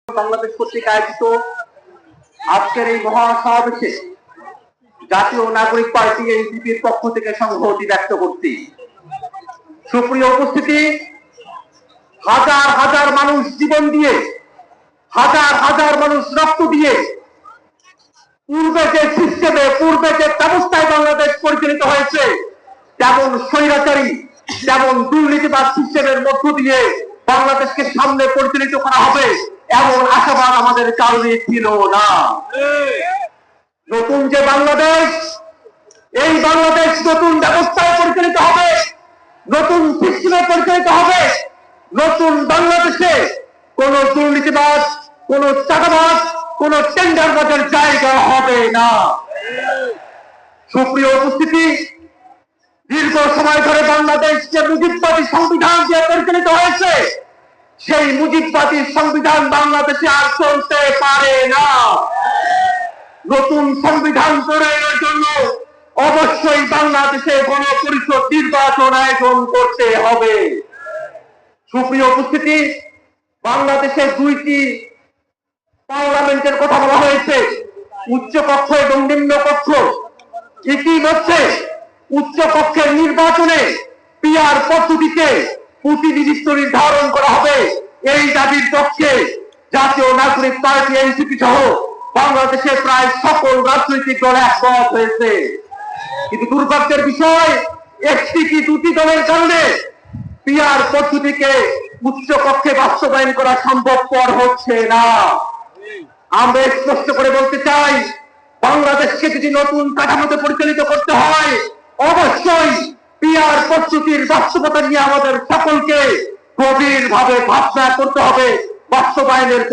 বাংলাদেশ কর্তৃক আয়োজিত আজকের এই মহাসমাবেশে জাতীয় নাগরিক পার্টি এনসিপির পক্ষ থেকে সংহতি ব্যক্ত করছি। সুপ্রিয় উপস্থিতি, হাজার হাজার মানুষ জীবন দিয়ে, হাজার হাজার মানুষ রক্ত দিয়ে পূর্বে যে ব্যবস্থায় বাংলাদেশ পরিচালিত হয়েছে, যেমন স্বৈরাচারী, যেমন দুর্নীতিবাদ সিস্টেমের মধ্য দিয়ে বাংলাদেশকে সামনে পরিচালিত করা হবে এমন আশাবাদ আমাদের কারণে ছিল না। নতুন যে বাংলাদেশ, এই বাংলাদেশ নতুন ব্যবস্থায় পরিচালিত হবে, নতুন সিস্টেমে পরিচালিত হবে। নতুন বাংলাদেশে কোন দুর্নীতিবাদ, কোন চাঁদাবাদ, কোন টেন্ডারবাজের জায়গা হবে না। সুপ্রিয় উপস্থিতি, দীর্ঘ সময় ধরে বাংলাদেশ যে মুজিববাদী সংবিধান দিয়ে পরিচালিত হয়েছে, সেই মুজিববাদী সংবিধান বাংলাদেশে আর চলতে পারে না। নতুন সংবিধান প্রণয়নের জন্য অবশ্যই বাংলাদেশে গণপরিষদ নির্বাচন আয়োজন করতে হবে। সুপ্রিয় উপস্থিতি, বাংলাদেশে দুইটি পার্লামেন্টের কথা বলা হয়েছে, উচ্চ কক্ষ এবং নিম্ন কক্ষ। ইতিমধ্যে উচ্চ কক্ষের নির্বাচনে পিআর পদ্ধতিতে প্রতিনিধিত্ব নির্ধারণ করা হবে, এই দাবির পক্ষে জাতীয় নাগরিক পার্টি এনসিপি সহ বাংলাদেশের প্রায় সকল রাজনৈতিক দল একমত হয়েছে। কিন্তু দুর্ভাগ্যের বিষয়, একটি কি দুটি দলের কারণে পিআর পদ্ধতিকে উচ্চ কক্ষে বাস্তবায়ন করা সম্ভবপর হচ্ছে না। আমরা স্পষ্ট করে বলতে চাই, বাংলাদেশকে যদি নতুন কাঠামোতে পরিচালিত করতে হয়, অবশ্যই পিআর পদ্ধতির বাস্তবতা নিয়ে আমাদের সকলকে গভীরভাবে ভাবনা করতে হবে। বাস্তবায়নের